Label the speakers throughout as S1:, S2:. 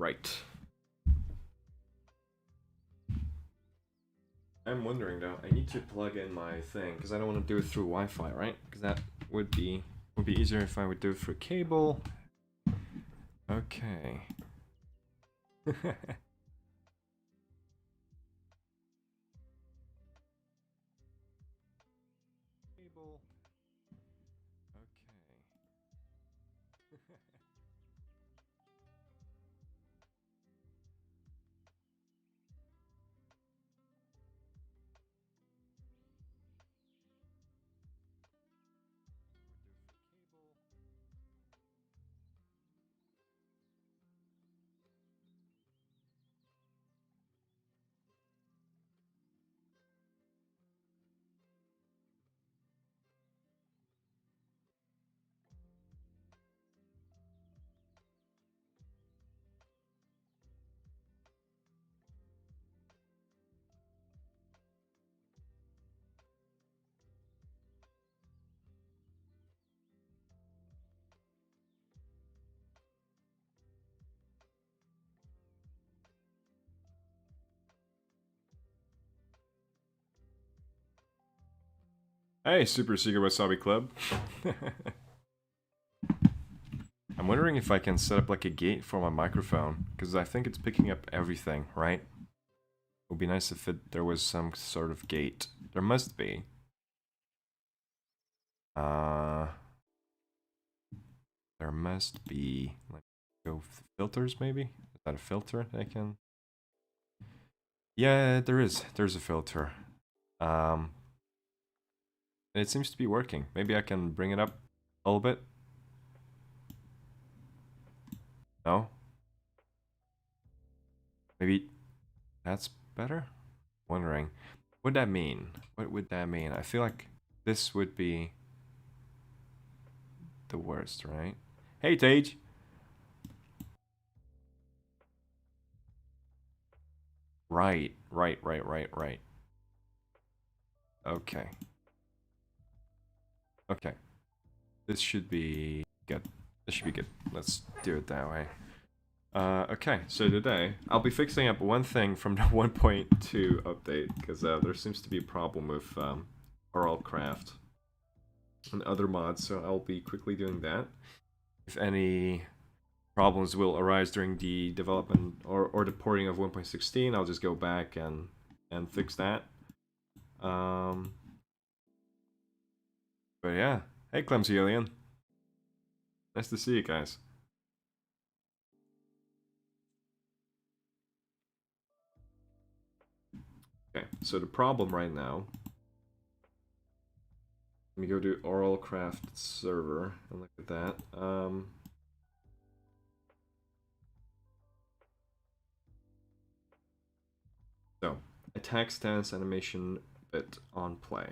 S1: Right. I'm wondering though, I need to plug in my thing because I don't want to do it through Wi-Fi, right? Because that would be easier if I would do it through cable. Okay. Cable. Okay. Hey, Super Secret Wasabi Club. I'm wondering if I can set up like a gate for my microphone, because I think it's picking up everything, right? It would be nice if there was some sort of gate. There must be. There must be. Let me go filters, maybe? Is that a filter that I can? Yeah, there is. There's a filter. Um, it seems to be working. Maybe I can bring it up a little bit. No? Maybe that's better? Wondering. What would that mean? What would that mean? I feel like this would be the worst, right? Hey, Tage! Right. Okay. Okay. This should be good. This should be good. Let's do it that way. Okay, so today I'll be fixing up one thing from the 1.2 update because there seems to be a problem with Oral Craft and other mods, so I'll be quickly doing that. If any problems will arise during the development or the porting of 1.16, I'll just go back and fix that. But yeah, hey Clumsy Alien, nice to see you guys. Okay, so the problem right now. Let me go to Oral Craft server and look at that. So, attack stance animation bit on play.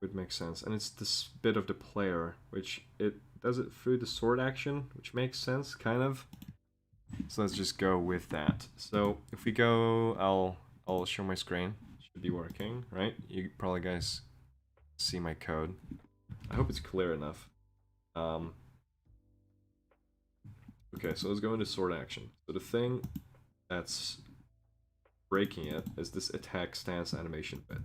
S1: Would make sense. And it's this bit of the player, which it does it through the sword action, which makes sense, kind of. So let's just go with that. So if we go, I'll show my screen. Should be working, right? You probably guys see my code. I hope it's clear enough. Okay, so let's go into sword action. So the thing that's breaking it is this attack stance animation bit.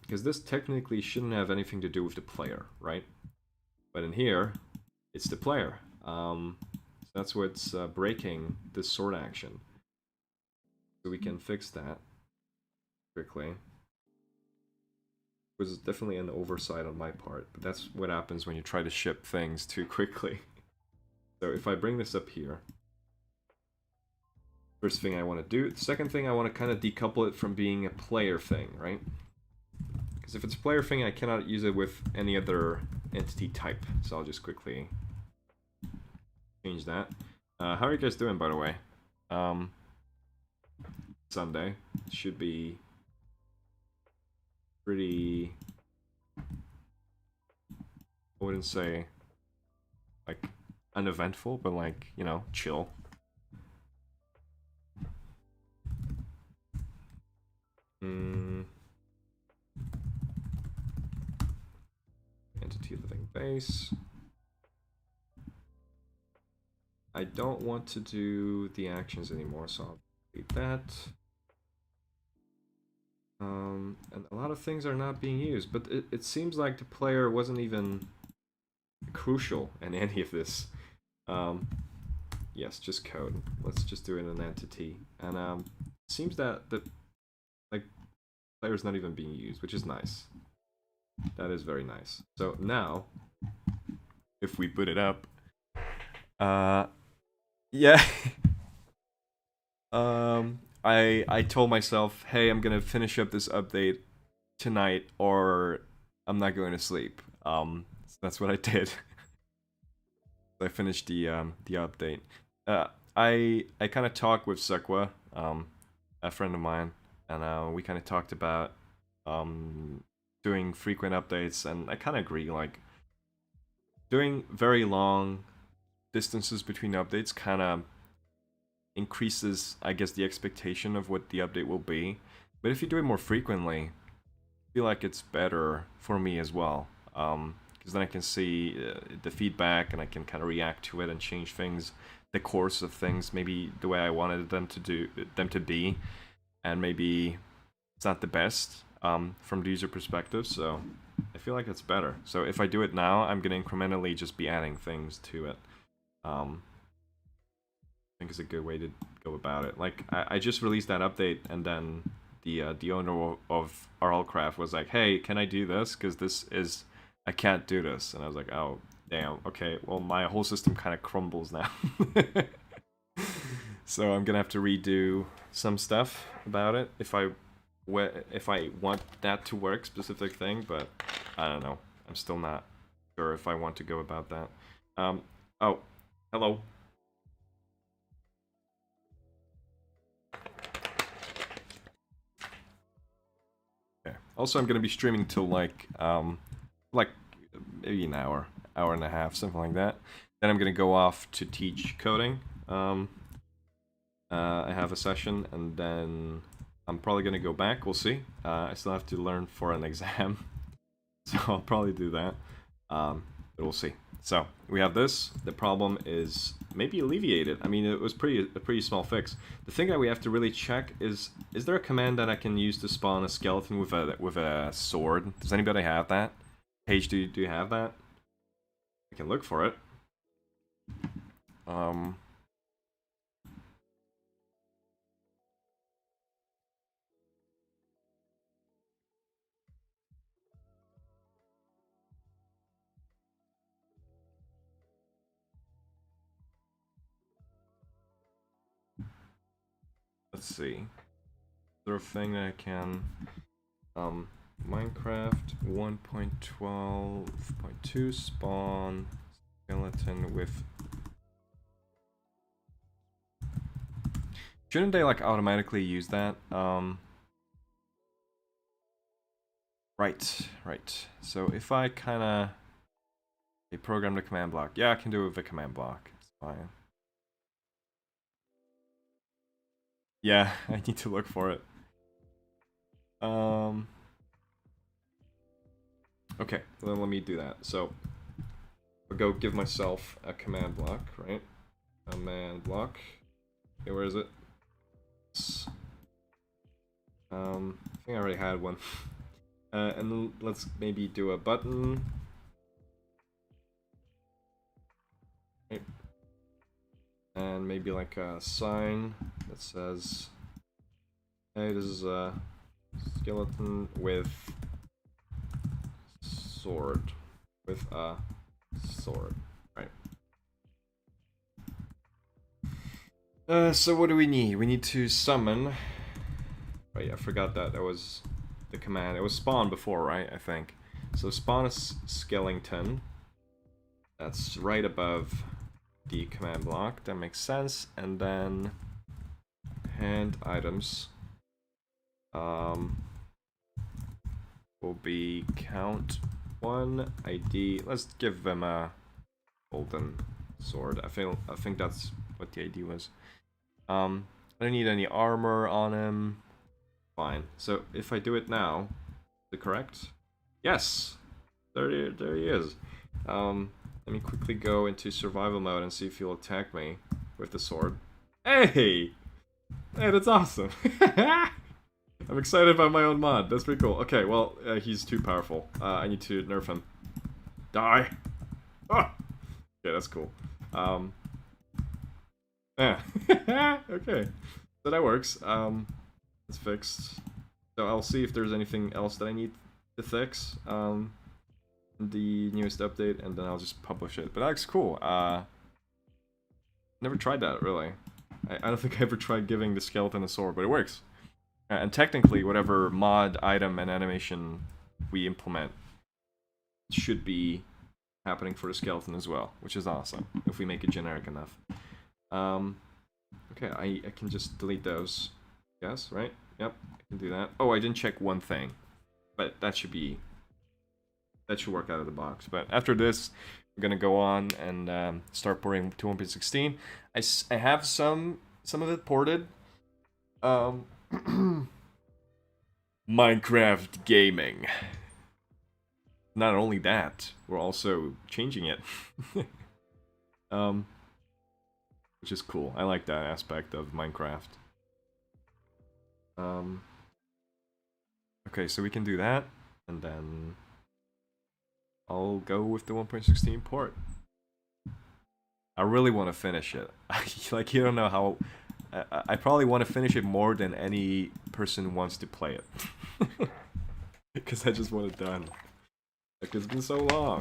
S1: Because this technically shouldn't have anything to do with the player, right? But in here, it's the player. So that's what's breaking this sword action. So we can fix that quickly. It was definitely an oversight on my part, but that's what happens when you try to ship things too quickly. So if I bring this up here, first thing I want to do. The second thing, I want to kind of decouple it from being a player thing, right? Because if it's a player thing, I cannot use it with any other entity type. So I'll just quickly change that. How are you guys doing, by the way? Sunday. Should be pretty... I wouldn't say, like, uneventful, but like, you know, chill. Entity living base. I don't want to do the actions anymore, so I'll delete that. And a lot of things are not being used, but it seems like the player wasn't even crucial in any of this. Yes, just code. Let's just do it in an entity. And it seems that the like player's not even being used, which is nice. That is very nice. So now, if we put it up, yeah. I told myself, hey, I'm gonna finish up this update tonight, or I'm not going to sleep. So that's what I did. I finished the update. I kind of talked with Sekwa, a friend of mine, and we kind of talked about doing frequent updates, and I kind of agree. Like doing very long distances between updates kind of increases, I guess, the expectation of what the update will be. But if you do it more frequently, I feel like it's better for me as well. Because then I can see the feedback and I can kind of react to it and change things, the course of things, maybe the way I wanted them to be, and maybe it's not the best from the user perspective. So I feel like it's better. So if I do it now, I'm gonna incrementally just be adding things to it. I think is a good way to go about it. Like I just released that update, and then the owner of RLCraft was like, "Hey, can I do this? Because this is I can't do this." And I was like, "Oh, damn. Okay, well my whole system kind of crumbles now." So I'm gonna have to redo some stuff about it if I want that to work, specific thing. But I don't know. I'm still not sure if I want to go about that. Oh, hello. Okay. Also, I'm gonna be streaming till like maybe an hour and a half, something like that. Then I'm gonna go off to teach coding. I have a session, and then I'm probably gonna go back. We'll see. I still have to learn for an exam, so I'll probably do that. But we'll see. So we have this. The problem is maybe alleviated. I mean, it was a pretty small fix. The thing that we have to really check is there a command that I can use to spawn a skeleton with a sword? Does anybody have that? Paige, do you have that? I can look for it. Let's see. Is there a thing that I can Minecraft 1.12.2 spawn skeleton with. Shouldn't they like automatically use that? Right. So if I kinda program the command block. Yeah, I can do it with a command block. It's fine. Yeah, I need to look for it. Okay, then let me do that. So I'll go give myself a command block, right? Command block. Okay, where is it? I think I already had one. And then let's maybe do a button. Right. And maybe like a sign that says, hey, this is a skeleton with sword. With a sword. Right. So what do we need? We need to summon. Right, I forgot that was the command. It was spawn before, right? I think. So spawn a skeleton. That's right above the command block. That makes sense. And then hand items will be count 1 ID. Let's give them a golden sword. I think that's what the ID was. I don't need any armor on him. Fine. So if I do it now, is it correct? Yes. There he is. Let Let me quickly go into survival mode and see if he'll attack me with the sword. Hey! Hey, that's awesome. I'm excited about my own mod. That's pretty cool. Okay, well, he's too powerful. I need to nerf him. Die! Oh! Okay, that's cool. Yeah. Okay. So that works. It's fixed. So I'll see if there's anything else that I need to fix. The newest update, and then I'll just publish it. But that looks cool. Never tried that, really. I don't think I ever tried giving the skeleton a sword, but it works. And technically, whatever mod, item, and animation we implement should be happening for the skeleton as well, which is awesome, if we make it generic enough. Okay, I can just delete those. Yes, right? Yep, I can do that. Oh, I didn't check one thing, but that should work out of the box. But after this, we're gonna go on and start porting to 1.16. I have some of it ported. Minecraft gaming. Not only that, we're also changing it. Which is cool. I like that aspect of Minecraft. Okay, so we can do that, and then I'll go with the 1.16 port. I really want to finish it. Like, you don't know how... I probably want to finish it more than any person wants to play it. Because I just want it done. Like, it's been so long.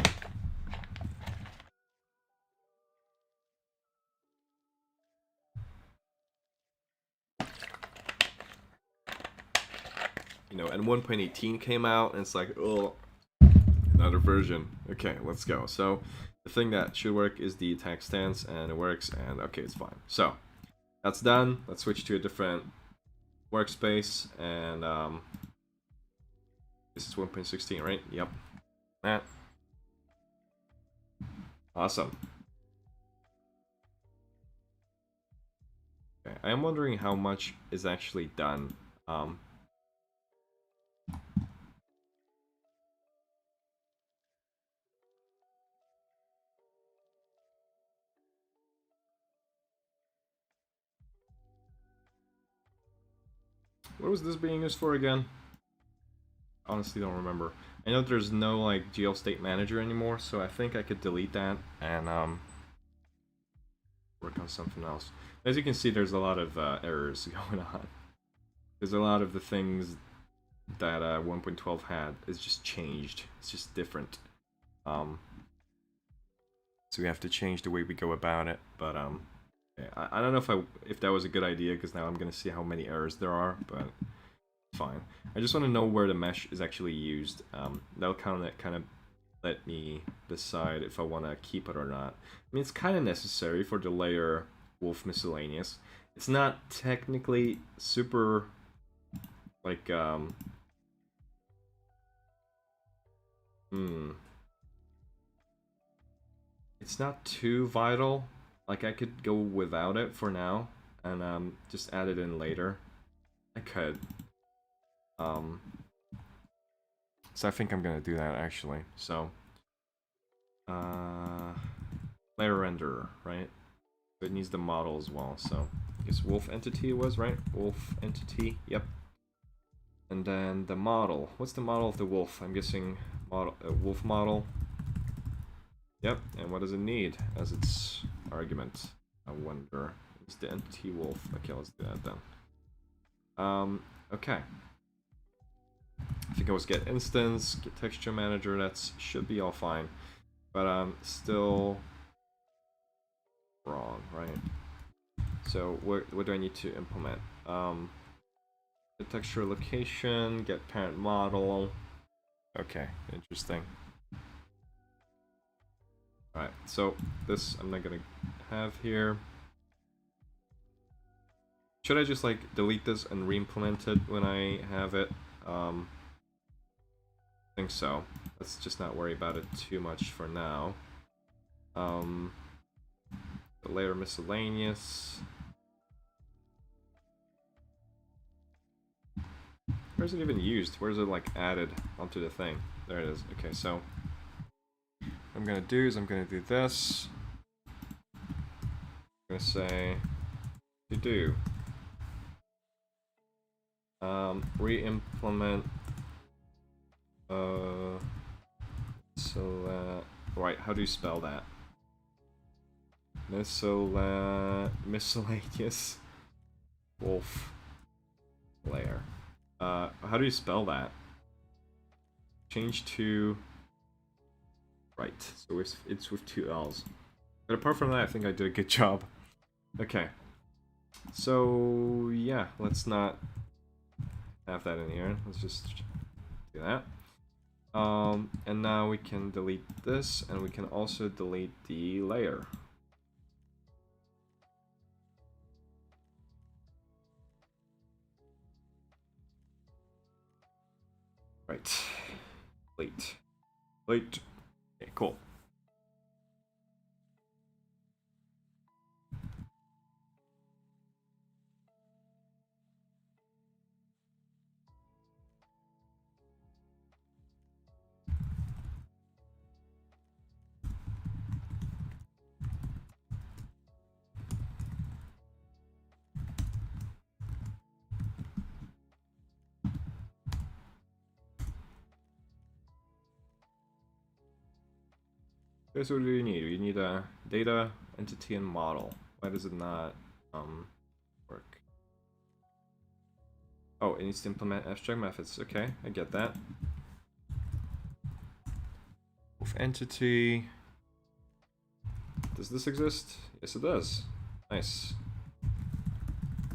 S1: You know, and 1.18 came out, and it's like, oh, another version. Okay, let's go. So, the thing that should work is the attack stance, and it works, and okay, it's fine. So, that's done. Let's switch to a different workspace, and this is 1.16, right? Yep. That. Awesome. Okay, I am wondering how much is actually done. What was this being used for again? Honestly, don't remember. I know there's no like GL state manager anymore, so I think I could delete that and work on something else. As you can see, there's a lot of errors going on. There's a lot of the things that 1.12 had is just changed. It's just different. So we have to change the way we go about it. But yeah, I don't know if that was a good idea, because now I'm gonna see how many errors there are. But fine. I just want to know where the mesh is actually used. That'll kind of let me decide if I want to keep it or not. I mean, it's kind of necessary for the layer wolf miscellaneous. It's not technically super like it's not too vital. Like, I could go without it for now and just add it in later. I could. So I think I'm gonna do that actually. So layer renderer, right? It needs the model as well. So I guess wolf entity was right. Wolf entity. Yep. And then the model. What's the model of the wolf? I'm guessing model wolf model. Yep. And what does it need as its argument? I wonder. It's the entity wolf. Okay, let's do that then. Okay. I think I was get instance, get texture manager. That should be all fine, but I'm still wrong, right? So what do I need to implement? The texture location, get parent model. Okay, interesting. Alright, so this I'm not gonna have here. Should I just like delete this and re-implement it when I have it? I think so. Let's just not worry about it too much for now. The layer miscellaneous. Where is it even used? Where is it like added onto the thing? There it is. Okay, so I'm gonna do is I'm gonna do this. I'm gonna say to do. Re-implement. Right, how do you spell that? Miscellaneous wolf layer. How do you spell that? Change to. Right, so it's with 2 L's. But apart from that, I think I did a good job. Okay. So, yeah, let's not have that in here. Let's just do that. And now we can delete this, and we can also delete the layer. Right. Delete. Delete. Okay, cool. Okay, so what do you need? You need a data, entity, and model. Why does it not work? Oh, it needs to implement abstract methods. Okay, I get that. Wolf entity. Does this exist? Yes, it does. Nice.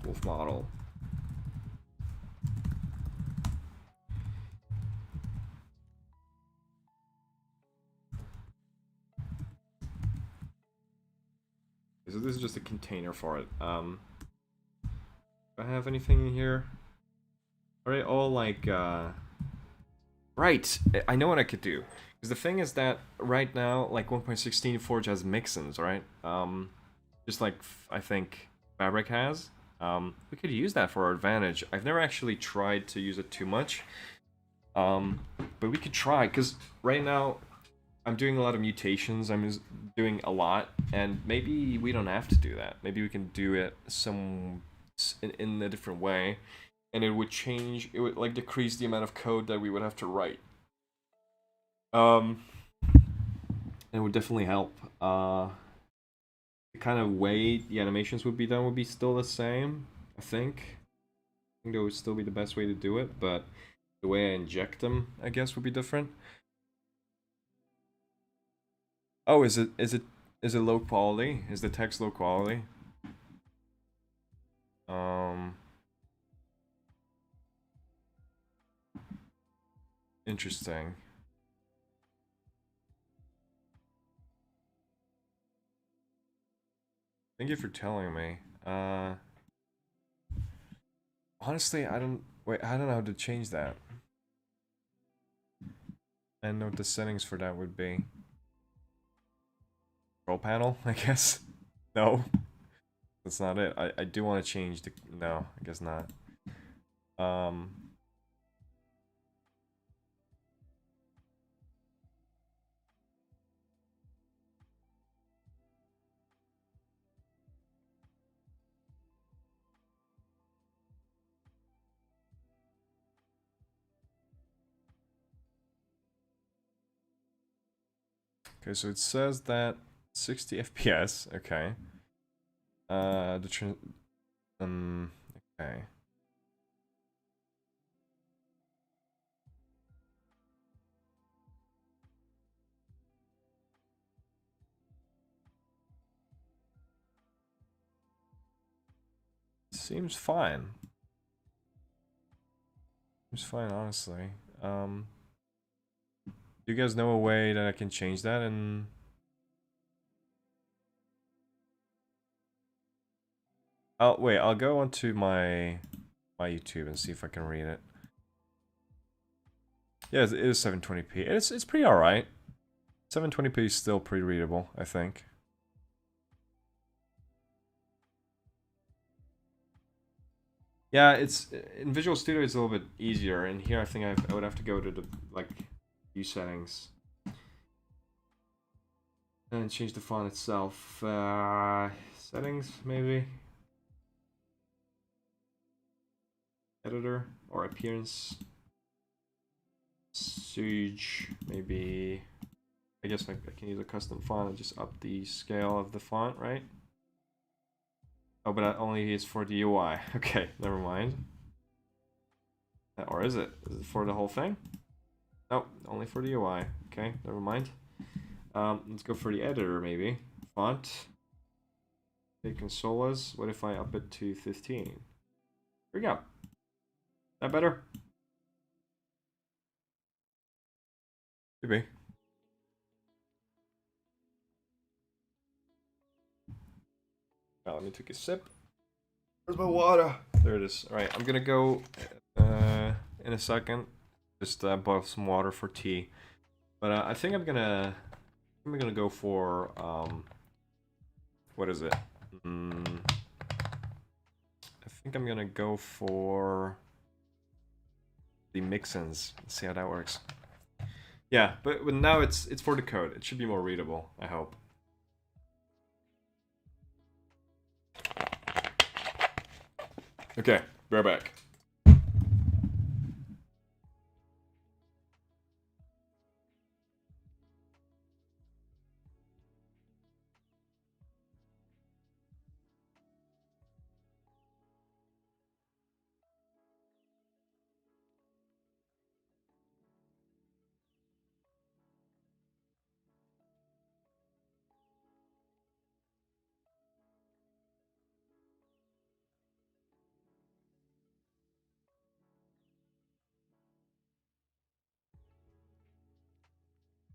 S1: Wolf model. So this is just a container for it. Do I have anything in here? Alright, all like, Right, I know what I could do. Because the thing is that right now, like 1.16 Forge has Mixins, right? Just like I think Fabric has. We could use that for our advantage. I've never actually tried to use it too much. But we could try, because right now I'm doing a lot of mutations. I'm doing a lot, and maybe we don't have to do that. Maybe we can do it in a different way, and it would change. It would like decrease the amount of code that we would have to write. It would definitely help. The kind of way the animations would be done would be still the same. I think that would still be the best way to do it, but the way I inject them, I guess, would be different. Oh, is it low quality? Is the text low quality? Interesting. Thank you for telling me. Honestly, I don't know how to change that. I don't know what the settings for that would be. Control panel, I guess. No, that's not it. I do want to change the. No, I guess not. Okay, so it says that 60 FPS. Okay. Okay. Seems fine. Seems fine, honestly. Do you guys know a way that I can change that? And I'll go onto my YouTube and see if I can read it. Yeah, it is 720p. It's pretty alright. 720p is still pretty readable, I think. Yeah, it's in Visual Studio it's a little bit easier. And here I think I would have to go to the like view settings. And change the font itself. Settings, maybe. Editor or appearance. Siege, maybe. I guess I can use a custom font and just up the scale of the font, right? Oh, but that only is for the UI. Okay, never mind. Or is it? Is it for the whole thing? Nope, only for the UI. Okay, never mind. Let's go for the editor, maybe. Font. Okay, consolas. What if I up it to 15? Here we go. That better? Could be. Now let me take a sip. Where's my water? There it is. All right, I'm gonna go in a second. Just boil some water for tea. But I think I'm gonna go for what is it? I think I'm gonna go for the Mixins. Let's see how that works. Yeah, but now it's for the code. It should be more readable, I hope. Okay, we're back.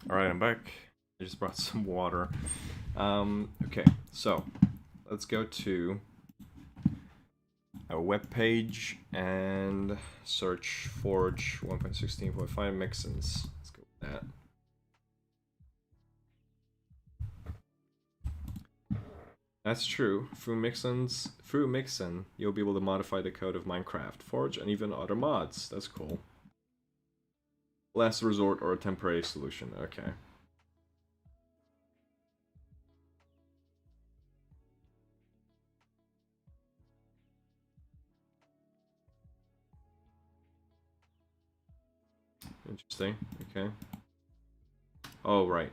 S1: Alright, I'm back. I just brought some water. Okay, so let's go to a web page and search Forge 1.16.5 Mixins. Let's go with that. That's true. Through Mixin, you'll be able to modify the code of Minecraft, Forge, and even other mods. That's cool. Last resort or a temporary solution. Okay. Interesting. Okay. Oh, right.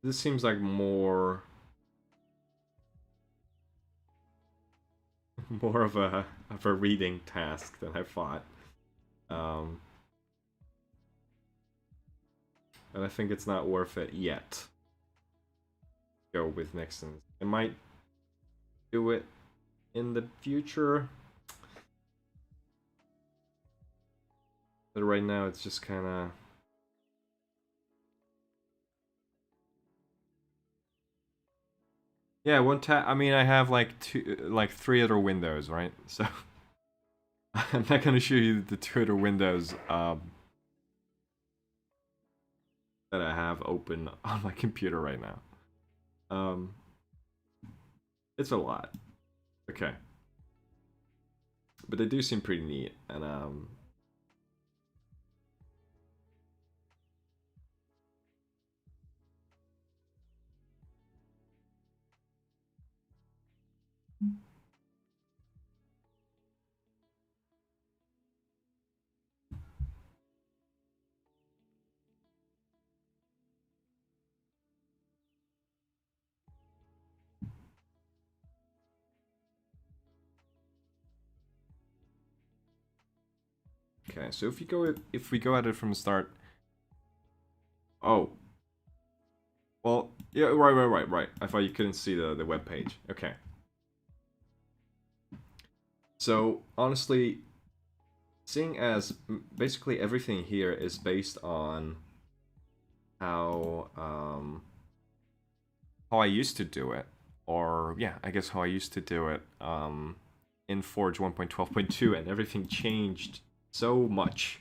S1: This seems like more of a reading task than I thought. And I think it's not worth it yet. Go with Mixins. I might do it in the future. But right now it's just kind of... Yeah, one tab. I mean, I have like three other windows, right? So I'm not gonna show you the two other windows that I have open on my computer right now. It's a lot. Okay, but they do seem pretty neat, and okay. So if we go at it from the start. Oh. Well, yeah, right. I thought you couldn't see the web page. Okay. So honestly, seeing as basically everything here is based on how I used to do it, or yeah, I guess how I used to do it in Forge 1.12.2, and everything changed so much.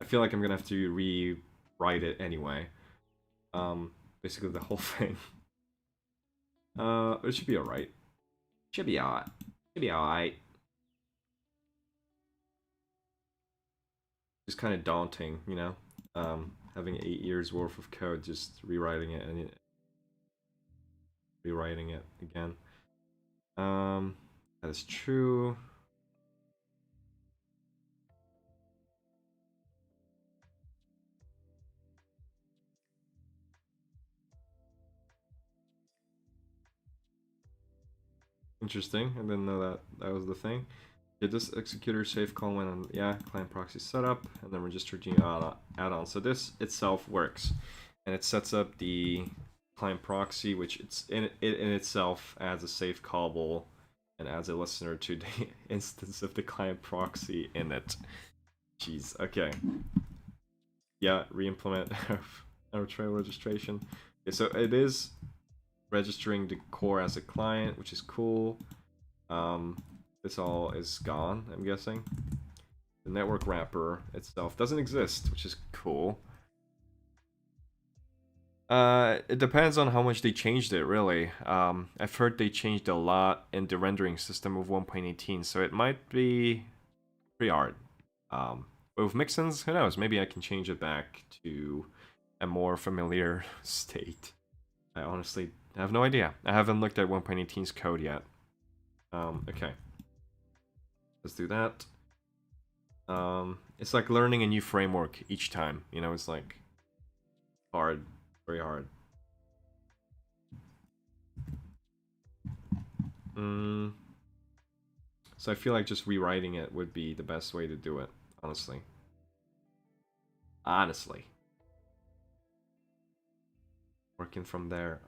S1: I feel like I'm gonna have to rewrite it anyway. Basically the whole thing. It should be alright. Should be alright. Should be alright. It's kind of daunting, you know, having 8 years worth of code, just rewriting it, and rewriting it again. That is true. Interesting. I didn't know that that was the thing. Did this executor save call when on client proxy setup and then register G add-on. So this itself works, and it sets up the client proxy, which it's in itself adds a safe callable and adds a listener to the instance of the client proxy in it. Jeez. Okay. Yeah. Re-implement our trail registration. Okay, so it is registering the core as a client, which is cool. This all is gone, I'm guessing. The network wrapper itself doesn't exist, which is cool. It depends on how much they changed it, really. I've heard they changed a lot in the rendering system of 1.18, so it might be pretty hard. But with Mixins, who knows? Maybe I can change it back to a more familiar state. I honestly have no idea. I haven't looked at 1.18's code yet. Okay. Let's do that. It's like learning a new framework each time. You know, it's like hard, very hard. So I feel like just rewriting it would be the best way to do it, honestly. Honestly. Working from there.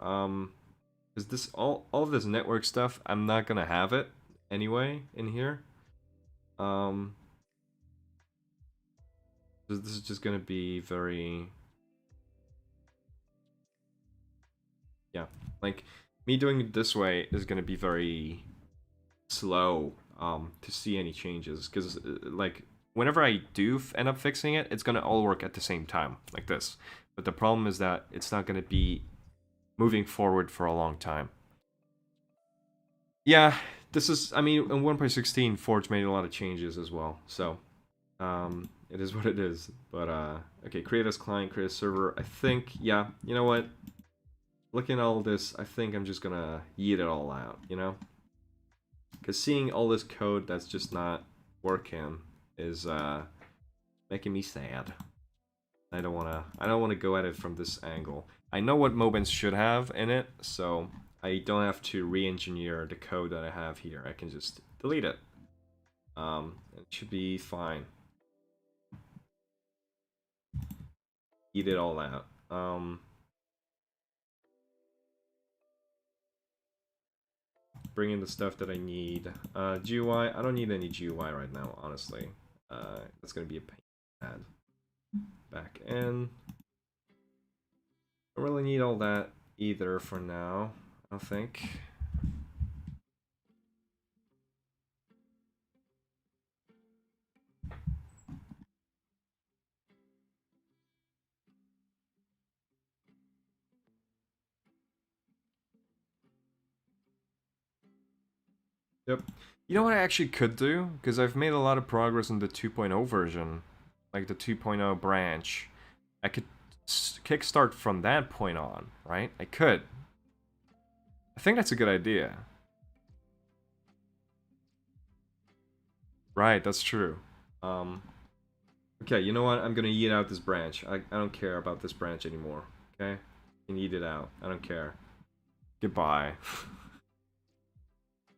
S1: Is this all of this network stuff? I'm not gonna have it anyway in here. This is just gonna be very, yeah, like me doing it this way is gonna be very slow to see any changes, because like whenever I do end up fixing it, it's gonna all work at the same time like this. But the problem is that it's not gonna be moving forward for a long time. Yeah, this is, I mean, in 1.16 Forge made a lot of changes as well, so it is what it is. But okay, create as client, create as server. I think, yeah, you know what, looking at all this, I think I'm just gonna yeet it all out, you know, because seeing all this code that's just not working is making me sad. I don't wanna go at it from this angle. I know what Mobins should have in it, so I don't have to re-engineer the code that I have here. I can just delete it. It should be fine. Eat it all out. Bring in the stuff that I need. GUI, I don't need any GUI right now, honestly. That's gonna be a pain to add. Back in. Don't really need all that either for now, I don't think. Yep. You know what I actually could do? Because I've made a lot of progress in the 2.0 version, like the 2.0 branch. I could kickstart from that point on, right? I could. I think that's a good idea. Right, that's true. Okay, you know what? I'm gonna eat out this branch. I don't care about this branch anymore. Okay? You can eat it out. I don't care. Goodbye.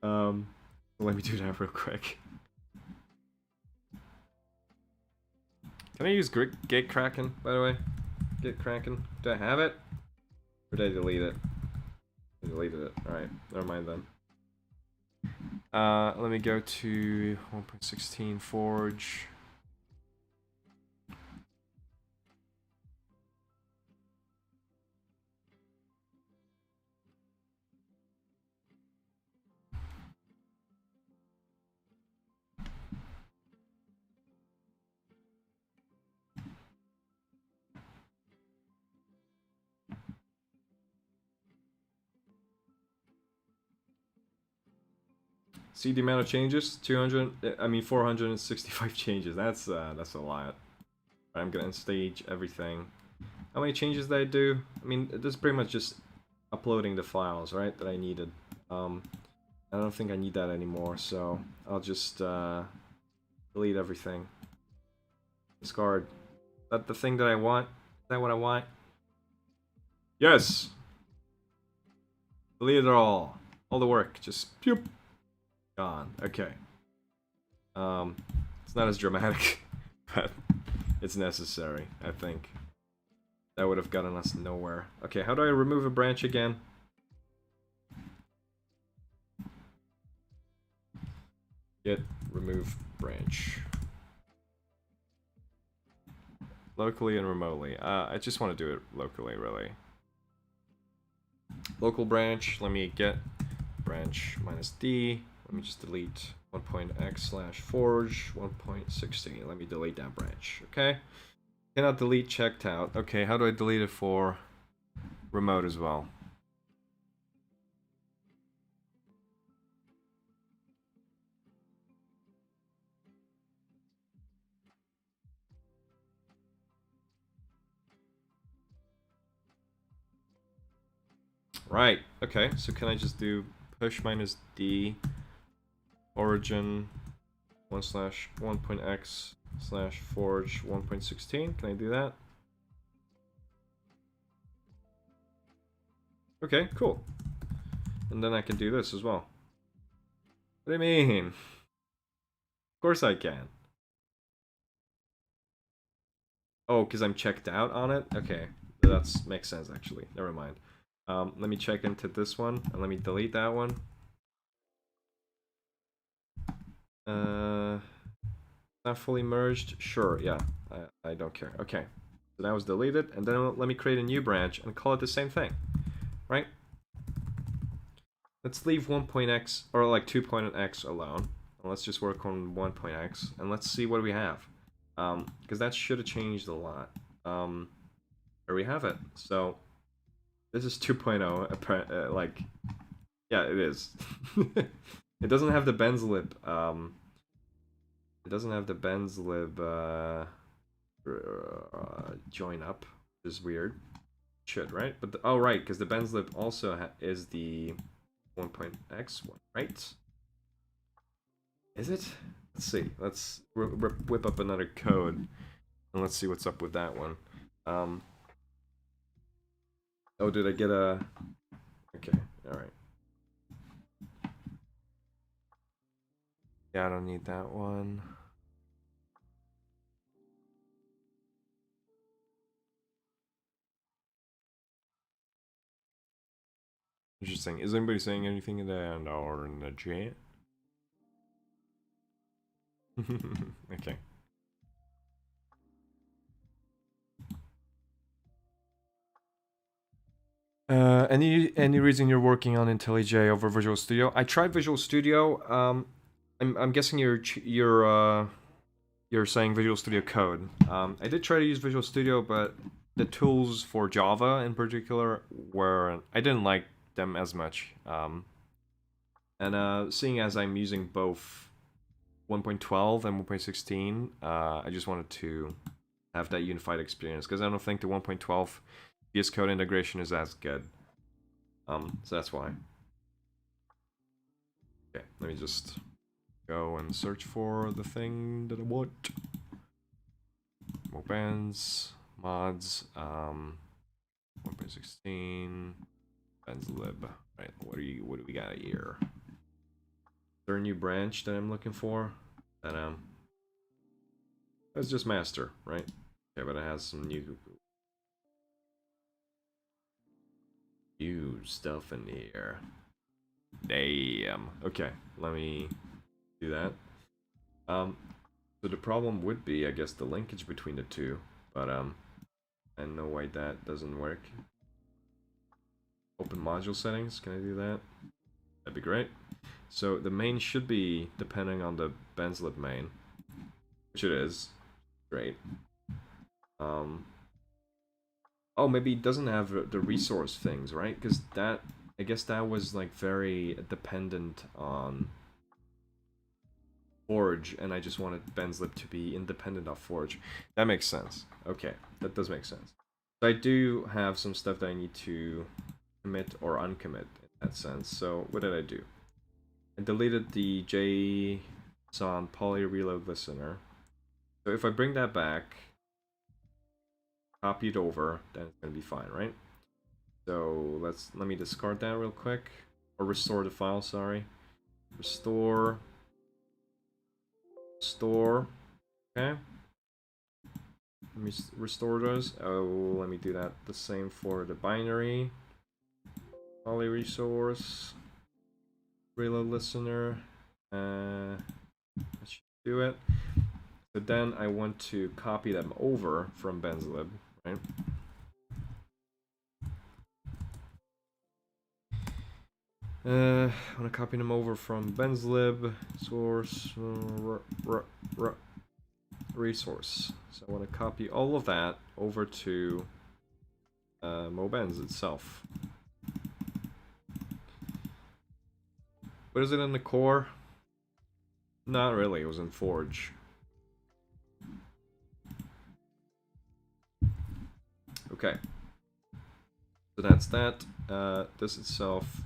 S1: Let me do that real quick. Can I use Gate Kraken, by the way? Gate Kraken. Do I have it? Or did I delete it? I deleted it. Alright, never mind then. Let me go to 1.16 Forge. See the amount of changes? 200, I mean 465 changes. That's a lot. I'm gonna unstage everything. How many changes did I do? I mean, this is pretty much just uploading the files, right, that I needed. I don't think I need that anymore, so I'll just delete everything. Discard. Is that the thing that I want? Is that what I want? Yes! Delete it all. All the work. Just pew, gone. Okay. It's not as dramatic, but it's necessary, I think. That would have gotten us nowhere. Okay, how do I remove a branch again? Git remove branch. Locally and remotely. I just want to do it locally, really. Local branch, let me get branch -d. Let me just delete 1.x/forge 1.16. Let me delete that branch, okay? Cannot delete checked out. Okay, how do I delete it for remote as well? Right, okay, so can I just do push -d origin 1/1.x/forge 1.16? Can I do that? Okay, cool. And then I can do this as well. What do you mean? Of course I can. Oh, because I'm checked out on it? Okay, that makes sense actually. Never mind. Let me check into this one, and let me delete that one. Not fully merged? Sure, yeah. I don't care. Okay. So that was deleted, and then let me create a new branch and call it the same thing. Right? Let's leave 1.x, or like 2.x alone. And let's just work on 1.x, and let's see what we have. Because that should have changed a lot. There we have it. So, this is 2.0, like, yeah, it is. It doesn't have the benzlib, it doesn't have the benzlib, join up, which is weird. Should, right? But oh, right, because the benzlib also is the 1.x one, right? Is it? Let's see. Let's whip up another code, and let's see what's up with that one. Oh, did I get a? Okay, all right. Yeah, I don't need that one. Interesting. Is anybody saying anything in the or in the chat? Okay. Any reason you're working on IntelliJ over Visual Studio? I tried Visual Studio. I'm guessing you're saying Visual Studio Code. I did try to use Visual Studio, but the tools for Java in particular were I didn't like them as much. And seeing as I'm using both 1.12 and 1.16, I just wanted to have that unified experience because I don't think the 1.12 VS Code integration is as good. So that's why. Okay, let me just go and search for the thing that I want. More bands, mods, 1.16, benzlib. Right, what do we got here? Is there a new branch that I'm looking for? That that's just master, right? Okay, but it has some new stuff in here. Damn. Okay, let me do that. So the problem would be, I guess, the linkage between the two, but I know why that doesn't work. Open module settings, can I do that? That'd be great. So the main should be depending on the benzlib main, which it is. Great. Oh, maybe it doesn't have the resource things, right? Because that, I guess that was like very dependent on Forge, and I just wanted benzlib to be independent of Forge. That makes sense. Okay, that does make sense. So I do have some stuff that I need to commit or uncommit in that sense. So what did I do? I deleted the JSON poly reload listener. So if I bring that back, copy it over, then it's gonna be fine, right? So let me discard that real quick, or restore the file. Sorry, restore. Okay. Let me restore those. Oh, let me do that. The same for the binary. Poly resource. Reload listener. That should do it. So then I want to copy them over from benzlib, right? I want to copy them over from benzlib source resource. So I want to copy all of that over to mobenz itself. But is it in the core? Not really, it was in Forge. Okay. So that's that. This itself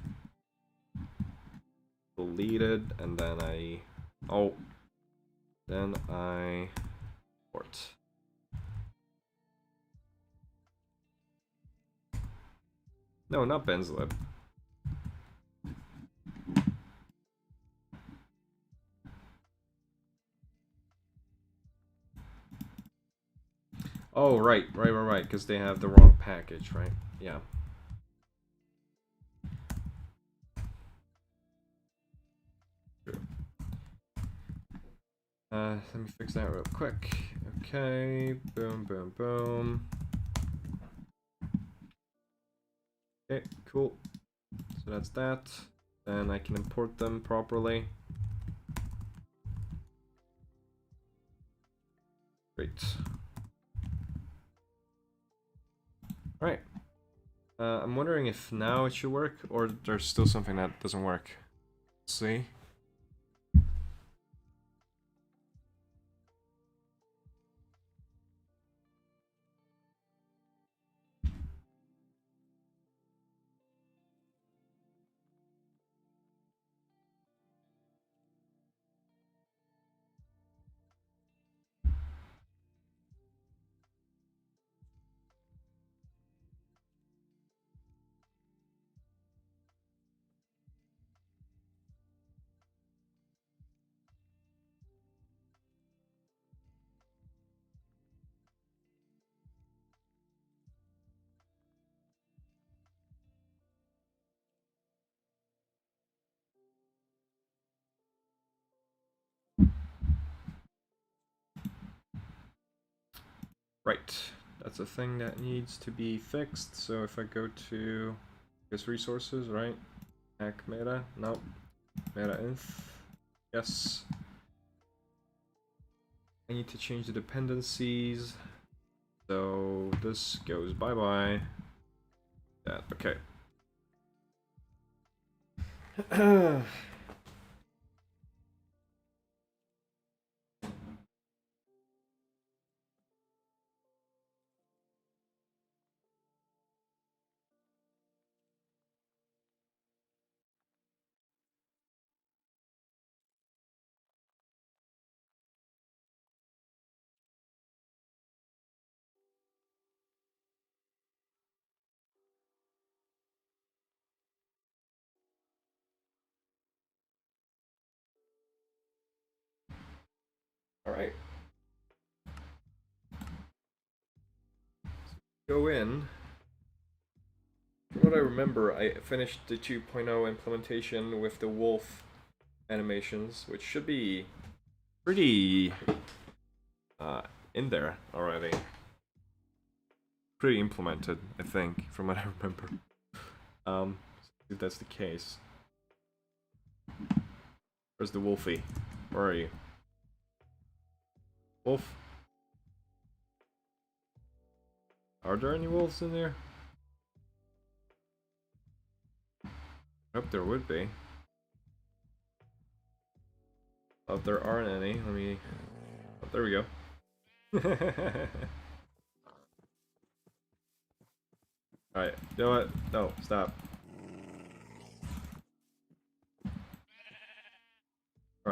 S1: deleted, and then I port. No, not benzlib. Oh, right, because they have the wrong package, right? Yeah. True. Let me fix that real quick. Okay, boom, boom, boom. Okay, cool. So that's that. Then I can import them properly. Great. Alright. I'm wondering if now it should work, or there's still something that doesn't work. Let's see. Right, that's a thing that needs to be fixed. So if I go to this resources, right? Hack meta, no, meta inf, yes. I need to change the dependencies. So this goes bye bye. That okay. All right. Go in. From what I remember, I finished the 2.0 implementation with the wolf animations, which should be pretty in there already. Pretty implemented, I think, from what I remember. If that's the case. Where's the wolfie? Where are you? Wolf? Are there any wolves in there? I hope there would be. Oh, if there aren't any, let me... Oh, there we go. Alright, you know what? No, stop.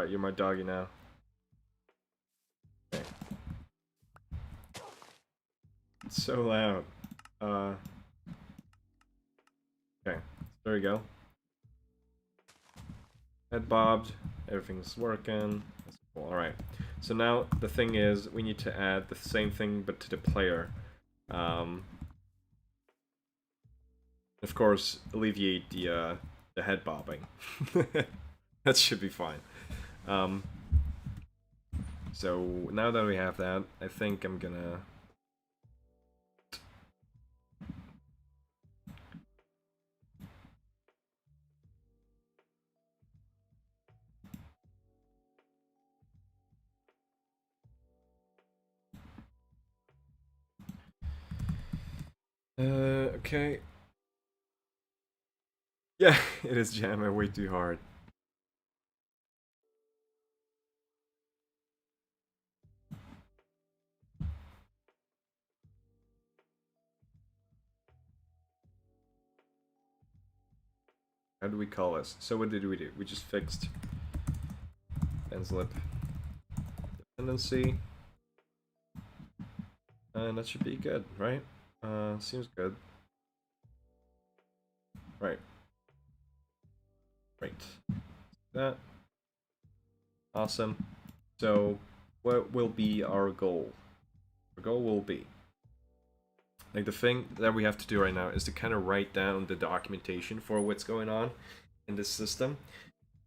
S1: Alright, you're my doggy now. Okay. It's so loud. Okay, there we go. Head bobbed, everything's working. That's cool. Alright. So now the thing is, we need to add the same thing but to the player. Of course, alleviate the head bobbing. That should be fine. So now that we have that, I think I'm gonna okay. Yeah, it is jamming way too hard. How do we call this? So what did we do? We just fixed Enzlip dependency. And that should be good, right? Seems good. Right. Right. That. Awesome. So, what will be our goal? Our goal will be, like, the thing that we have to do right now is to kind of write down the documentation for what's going on in this system.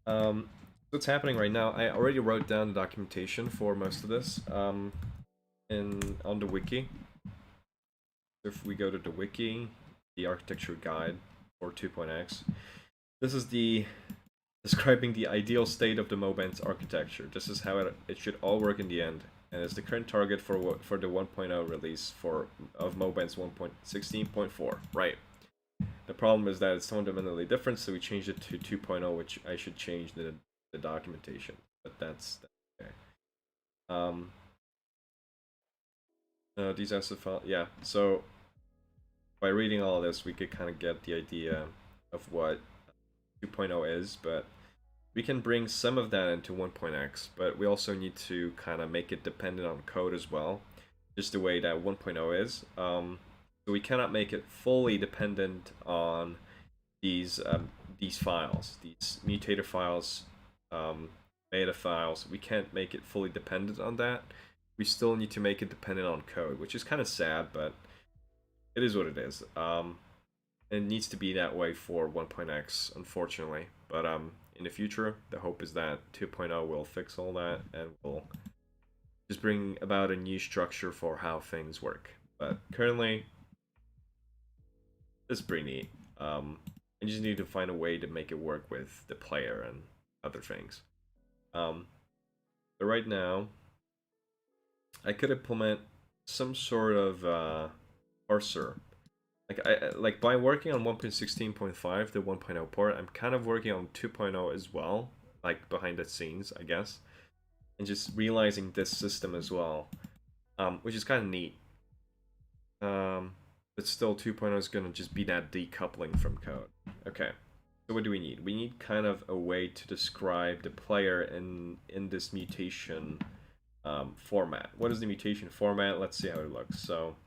S1: What's happening right now, I already wrote down the documentation for most of this on the wiki. If we go to the wiki, the architecture guide for 2.x, this is the describing the ideal state of the Mobence architecture. This is how it should all work in the end, and it's the current target for the 1.0 release of Mobence 1.16.4. Right. The problem is that it's fundamentally different, so we changed it to 2.0, which I should change the documentation. But that's okay. These are files. Yeah. So by reading all of this, we could kind of get the idea of what 2.0 is, but we can bring some of that into 1.x, but we also need to kind of make it dependent on code as well, just the way that 1.0 is. So we cannot make it fully dependent on these files, these mutator files, beta files. We can't make it fully dependent on that. We still need to make it dependent on code, which is kind of sad, but it is what it is. It needs to be that way for 1.x, unfortunately. But in the future, the hope is that 2.0 will fix all that and will just bring about a new structure for how things work. But currently, it's pretty neat. I just need to find a way to make it work with the player and other things. But right now, I could implement some sort of parser. Like by working on 1.16.5, the 1.0 port, I'm kind of working on 2.0 as well, like behind the scenes, I guess, and just realizing this system as well, which is kind of neat. But still, 2.0 is gonna just be that decoupling from code. Okay, so what do we need? We need kind of a way to describe the player in this mutation format. What is the mutation format? Let's see how it looks. So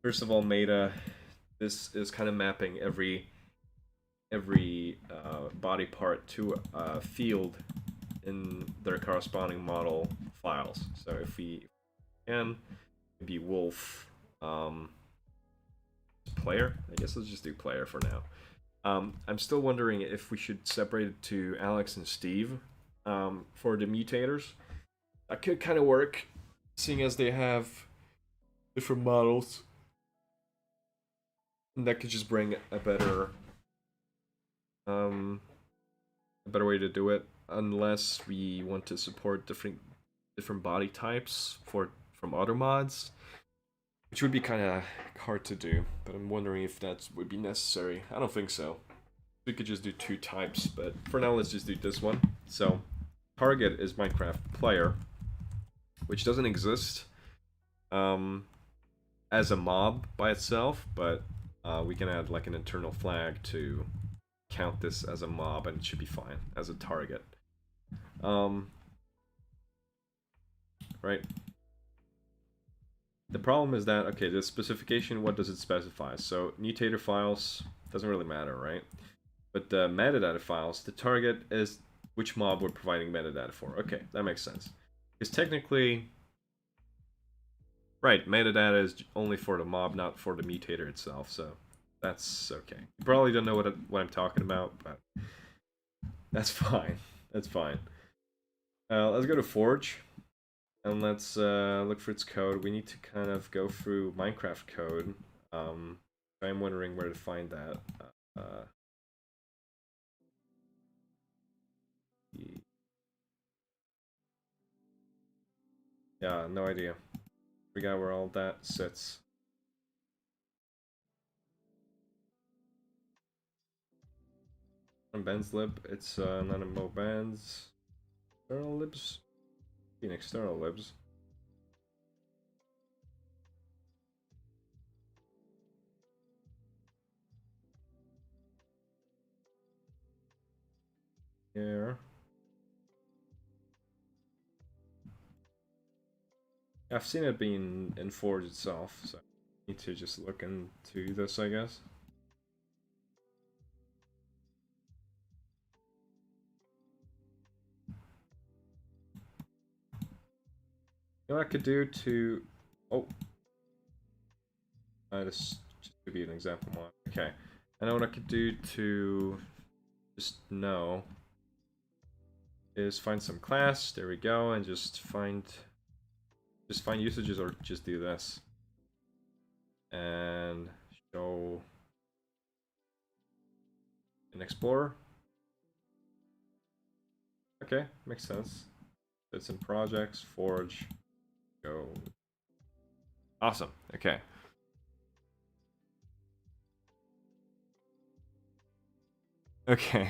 S1: first of all, meta, this is kind of mapping every body part to a field in their corresponding model files. So if we can, maybe wolf, player. I guess let's just do player for now. I'm still wondering if we should separate it to Alex and Steve for the mutators. That could kind of work, seeing as they have different models. And that could just bring a better way to do it, unless we want to support different body types from other mods, which would be kind of hard to do. But I'm wondering if that would be necessary. I don't think so. We could just do 2 types, but for now let's just do this one. So target is Minecraft player, which doesn't exist as a mob by itself, but we can add like an internal flag to count this as a mob, and it should be fine as a target. Right. The problem is that, okay, the specification, what does it specify? So mutator files doesn't really matter, right? But the metadata files, the target is which mob we're providing metadata for. Okay, that makes sense. Because technically, right, metadata is only for the mob, not for the mutator itself, so that's okay. You probably don't know what I'm talking about, but that's fine. That's fine. Let's go to Forge. And let's look for its code. We need to kind of go through Minecraft code. I'm wondering where to find that. Uh, yeah, no idea. Forgot where all that sits. On Ben's lib, it's none of Moban's external libs. In external libs. Yeah. I've seen it being in Forge itself, so I need to just look into this, I guess. You know what I could do to... Oh. This just to be an example mod. Okay. I know what I could do to just know is find some class. There we go, and just find usages, or just do this and show an explorer. Okay, makes sense. It's in projects, Forge, go. Awesome. Okay. Okay.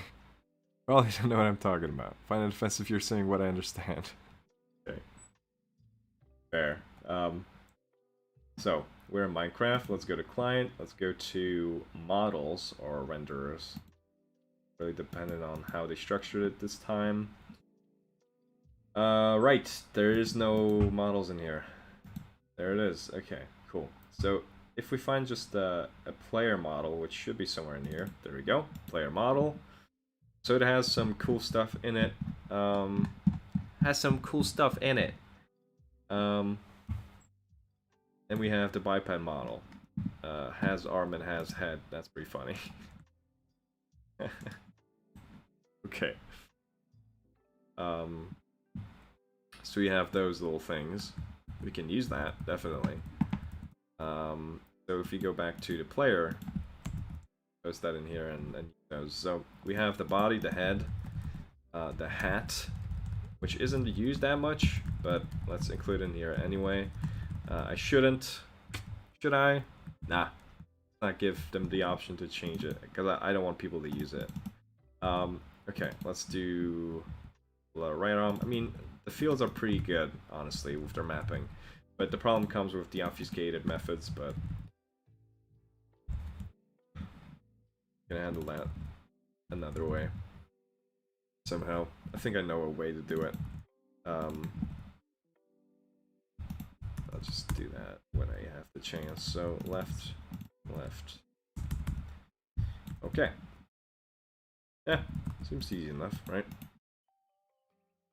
S1: Probably don't know what I'm talking about. Find it offensive if you're saying what I understand. Okay. Fair. So we're in Minecraft. Let's go to client. Let's go to models or renderers. Really dependent on how they structured it this time. Right. There is no models in here. There it is. Okay, cool. So if we find just a player model, which should be somewhere in here. There we go. Player model. So it has some cool stuff in it. And we have the biped model. Has arm and has head. That's pretty funny. Okay. So we have those little things. We can use that, definitely. So if you go back to the player, post that in here and use those. So we have the body, the head, the hat, which isn't used that much, but let's include in here anyway. I shouldn't. Should I? Nah. Not give them the option to change it, because I don't want people to use it. Okay, let's do right arm. I mean, the fields are pretty good, honestly, with their mapping. But the problem comes with the obfuscated methods, but gonna handle that another way. Somehow. I think I know a way to do it. I'll just do that when I have the chance. So left, left. Okay. Yeah, seems easy enough, right?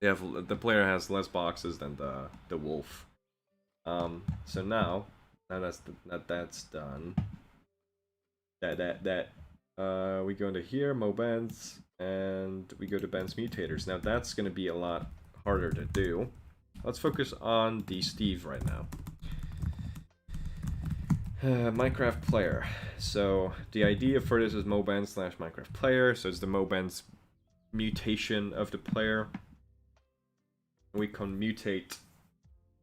S1: Yeah, the player has less boxes than the wolf. So now that's done. We go into here, Mobens, and we go to Ben's mutators. Now that's gonna be a lot harder to do. Let's focus on the Steve right now. Minecraft player. So the idea for this is Mobens / Minecraft player. So it's the Mobens mutation of the player. We can mutate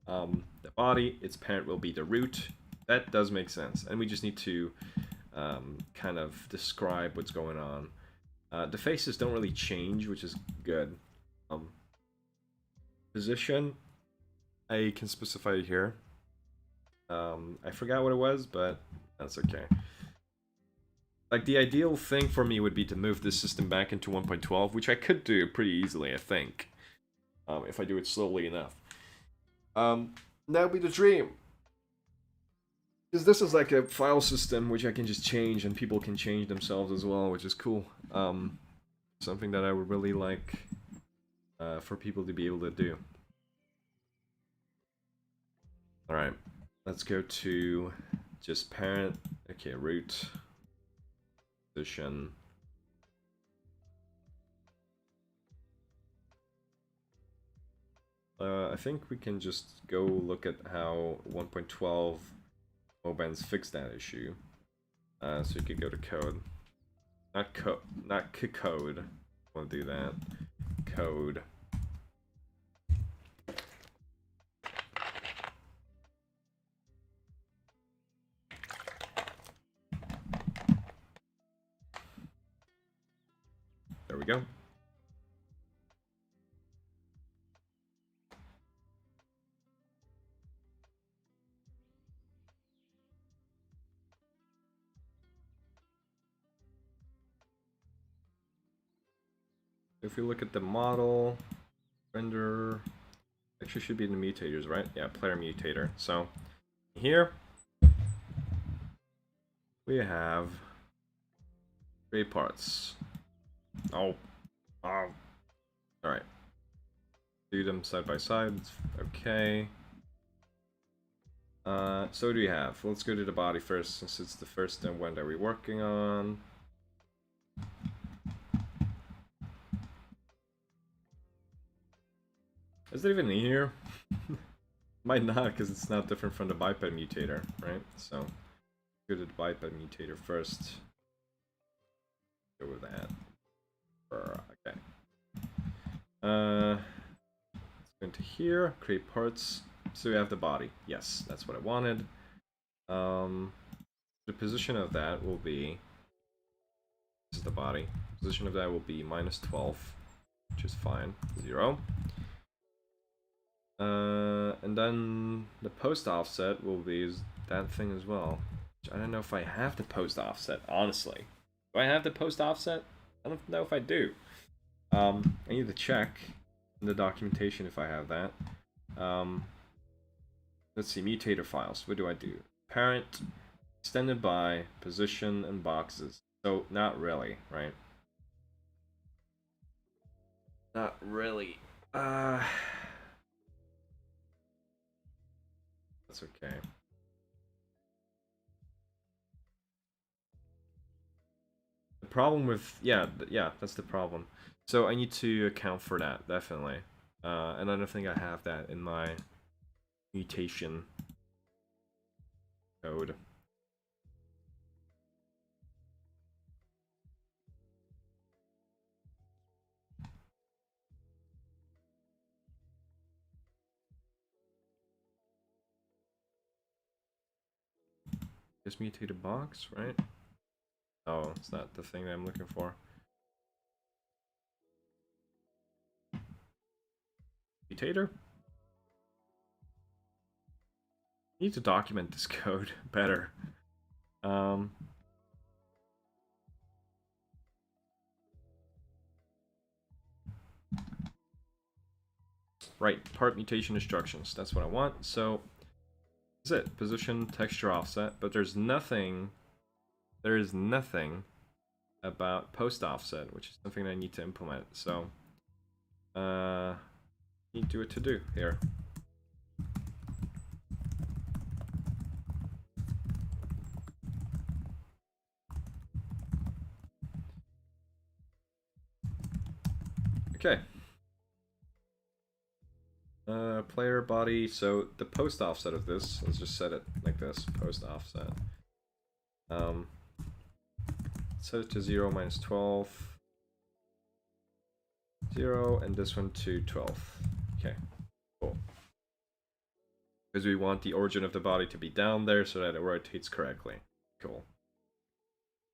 S1: the body. Its parent will be the root. That does make sense, and we just need to kind of describe what's going on. The faces don't really change, which is good. Position, I can specify it here. I forgot what it was, but that's okay. Like, the ideal thing for me would be to move this system back into 1.12, which I could do pretty easily, I think. if I do it slowly enough. That'll be the dream. Because this is like a file system which I can just change, and people can change themselves as well, which is cool. Something that I would really like for people to be able to do. Alright, let's go to just parent. Okay, root, position. I think we can just go look at how 1.12 Mobans fix that issue. So you could go to code. Not code. I want to do that. Code. There we go. If we look at the model, render, actually should be in the mutators, right? Yeah, player mutator. So here we have 3 parts. Oh. Alright. Do them side by side. Okay. So what do we have? Let's go to the body first, since it's the first one that we're working on. Is it even in here? Might not, because it's not different from the biped mutator, right? So, go to the biped mutator first. Go with that. Okay. Let's go into here, create parts. So we have the body. Yes, that's what I wanted. The position of that will be, this is the body. Position of that will be -12, which is fine. 0. And then the post offset will be that thing as well. I don't know if I have the post offset, honestly. Do I have the post offset? I don't know if I do. I need to check in the documentation if I have that. Let's see, mutator files. What do I do? Parent, extended by, position, and boxes. So, not really, right? Not really. That's okay. The problem with, yeah, that's the problem. So I need to account for that, definitely. And I don't think I have that in my mutation code. Just mutate a box, right? Oh, it's not the thing that I'm looking for. Mutator? I need to document this code better. Right, part mutation instructions. That's what I want. So that's it. Position, texture offset, but there is nothing about post offset, which is something that I need to implement. So need to do here. Okay. Player body, so the post offset of this, let's just set it like this, post offset. Set it to 0 minus 12. 0, and this one to 12. Okay, cool. Because we want the origin of the body to be down there so that it rotates correctly. Cool.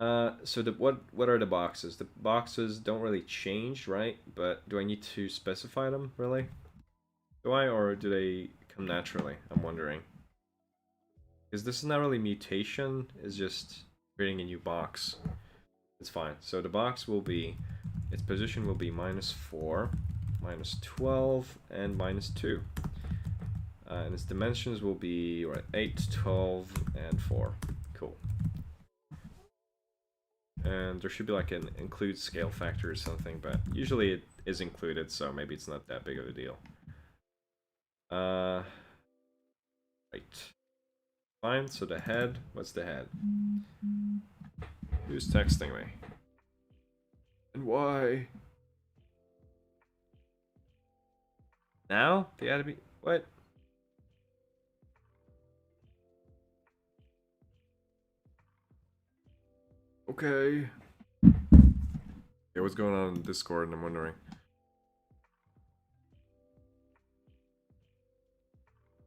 S1: So what are the boxes? The boxes don't really change, right? But do I need to specify them, really? Do I, or do they come naturally? I'm wondering. Because this is not really mutation, it's just creating a new box. It's fine. So the box will be, its position will be -4. minus 12, and minus 2. And its dimensions will be 8, 12, and 4. Cool. And there should be like an include scale factor or something, but usually it is included, so maybe it's not that big of a deal. Right. Fine, so the head, what's the head? Who's texting me? And why? Now? They had to be, what? Okay. Yeah, what's going on in Discord, I'm wondering.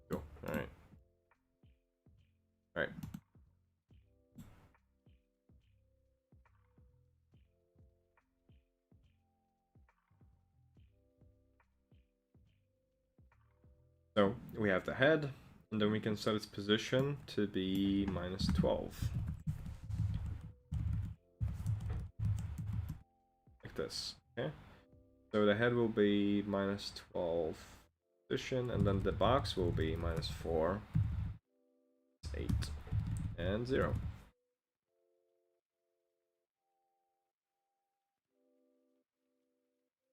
S1: Cool, alright. Alright. So, we have the head, and then we can set its position to be minus 12. Like this, okay? So the head will be minus 12 position, and then the box will be minus 4, 8, and 0.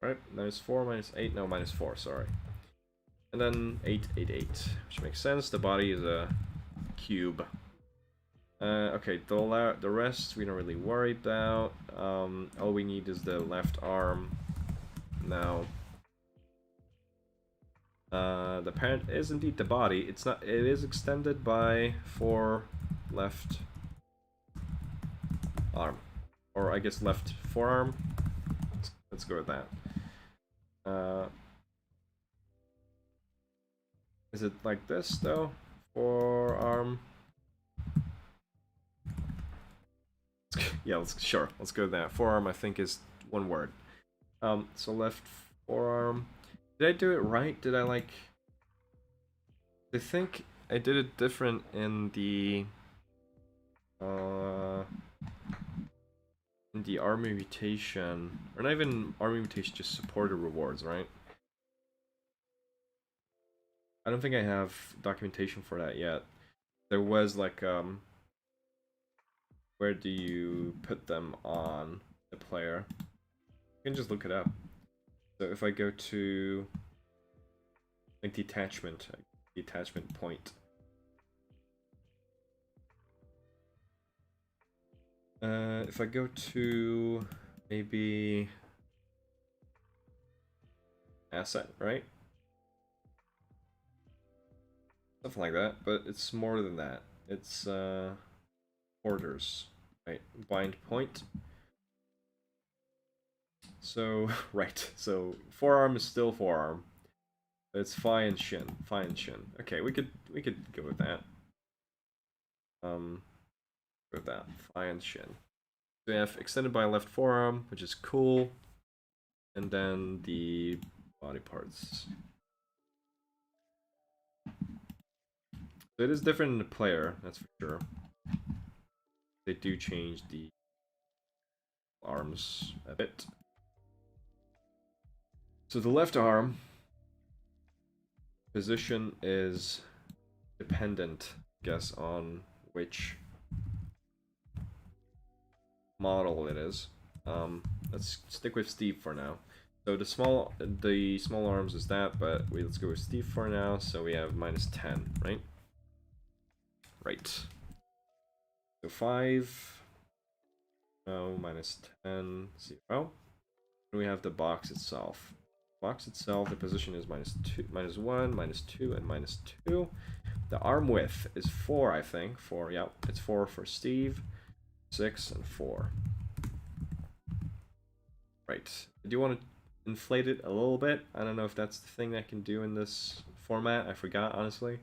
S1: Right, minus 4, minus 8, no, minus 4, sorry. And then 8, 8, 8, which makes sense. The body is a cube. Okay, the rest we don't really worry about. All we need is the left arm. Now, the parent is indeed the body. It's not. It is extended by 4 left arm, or I guess left forearm. Let's go with that. Is it like this though? Forearm. Yeah, let's go with that. Forearm, I think, is one word. So left forearm. Did I do it right? Did I like? I think I did it different in the army mutation, or not even army mutation, just supported rewards, right? I don't think I have documentation for that yet. There was like where do you put them on the player? You can just look it up. So if I go to like detachment point. If I go to maybe asset, right? Something like that, but it's more than that. It's orders, right? Bind point. So right, so forearm is still forearm. It's Phi and Shin. Phi and Shin. Okay, we could go with that. With that. Phi and Shin. So we have extended by left forearm, which is cool. And then the body parts. So it is different in the player, that's for sure. They do change the arms a bit. So the left arm position is dependent, I guess, on which model it is. Let's stick with Steve for now. So the small arms is that, but let's go with Steve for now. So we have minus 10, right? Right. So 5. No, minus 10, 0. And we have the box itself. Box itself, the position is minus 1, minus 2, and minus 2. The arm width is 4, I think. 4, yeah, it's 4 for Steve. 6 and 4. Right. I do want to inflate it a little bit. I don't know if that's the thing I can do in this format. I forgot, honestly.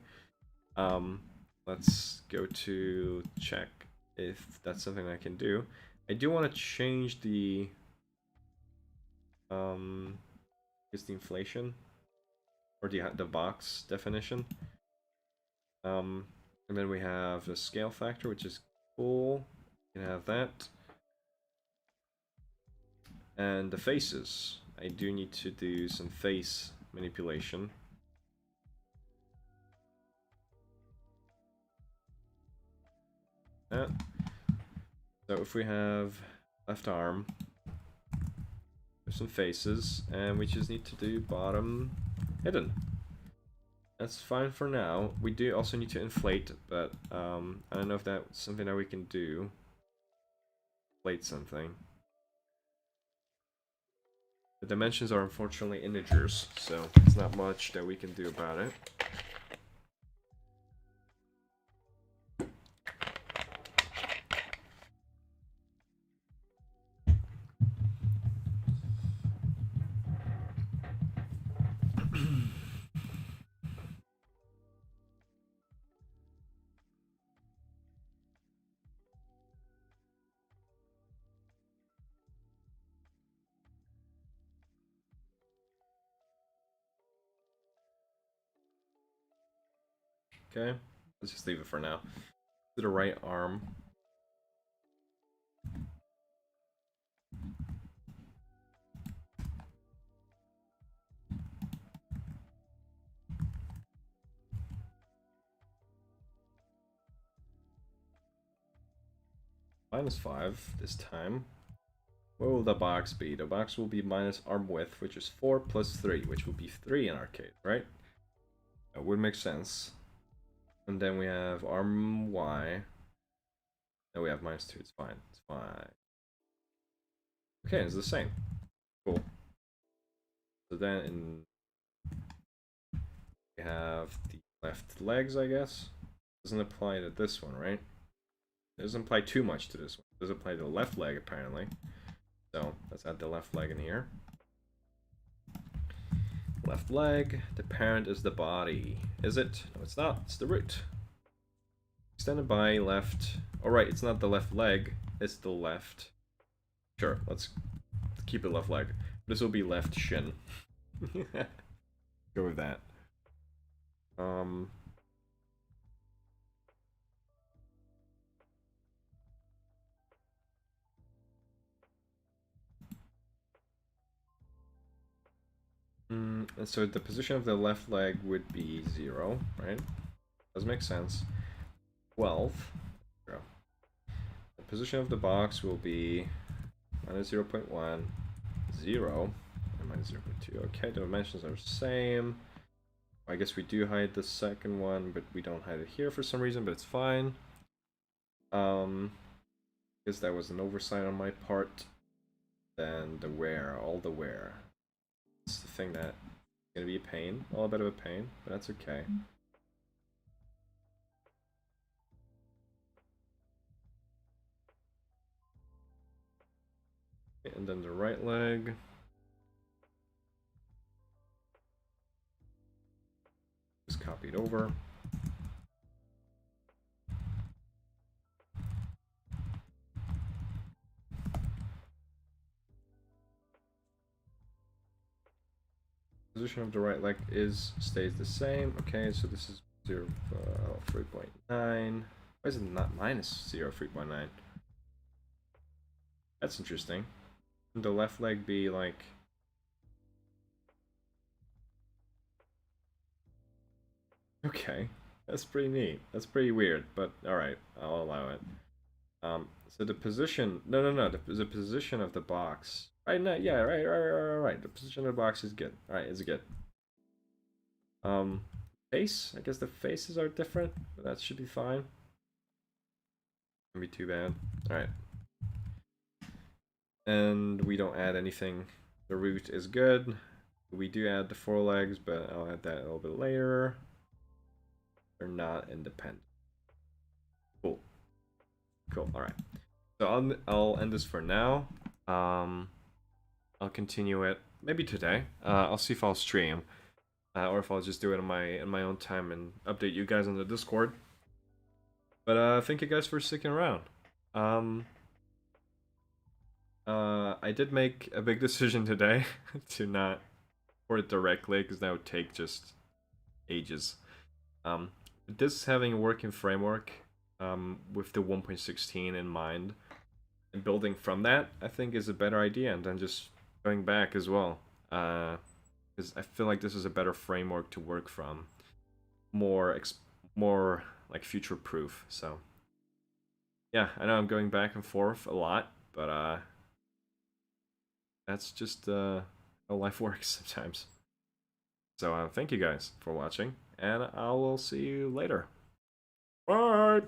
S1: Let's go to check if that's something I can do. I do want to change the is the inflation or the box definition. And then we have the scale factor, which is cool. You can have that. And the faces. I do need to do some face manipulation. So if we have left arm, there's some faces, and we just need to do bottom hidden. That's fine for now. We do also need to inflate, but I don't know if that's something that we can do. Inflate something. The dimensions are unfortunately integers, so there's not much that we can do about it. Okay, let's just leave it for now. To the right arm. -5 this time. What will the box be? The box will be minus arm width, which is 4 plus 3, which will be 3 in our case, right? That would make sense. And then we have arm Y. Then we have -2. It's fine. It's fine. Okay, it's the same. Cool. So then we have the left legs, I guess. Doesn't apply to this one, right? It doesn't apply too much to this one. It does apply to the left leg, apparently. So let's add the left leg in here. Left leg. The parent is the body. Is it? No, it's not. It's the root. Extended by left. Alright, it's not the left leg. It's the left. Sure, let's keep it left leg. This will be left shin. Go with that. And so the position of the left leg would be 0, right? Does make sense. 12. 0. The position of the box will be -0.1, 0, and -0.2. Okay, the dimensions are the same. I guess we do hide the second one, but we don't hide it here for some reason, but it's fine. Guess that was an oversight on my part. Then the wear, all the wear. It's the thing that's gonna be a pain, a bit of a pain, but that's okay. And then the right leg. Just copy it over. Position of the right leg stays the same. Okay, so this is 3.9. Why is it not -3.9? That's interesting. Would the left leg be like... Okay, that's pretty neat. That's pretty weird, but alright, I'll allow it. So the position... No. The position of the box... Right, no, yeah, right. The position of the box is good. Alright, it's good. Face? I guess the faces are different, but that should be fine. Won't be too bad. Alright. And we don't add anything. The root is good. We do add the forelegs, but I'll add that a little bit later. They're not independent. Cool. Alright. So I'll end this for now. I'll continue it maybe today. I'll see if I'll stream, or if I'll just do it in my own time and update you guys on the Discord. But thank you guys for sticking around. I did make a big decision today to not port it directly, because that would take just ages. This having a working framework with the 1.16 in mind and building from that, I think is a better idea, and then just going back as well. because I feel like this is a better framework to work from, more like future proof. So yeah, I know I'm going back and forth a lot, but that's just how life works sometimes. So thank you guys for watching, and I will see you later. Bye.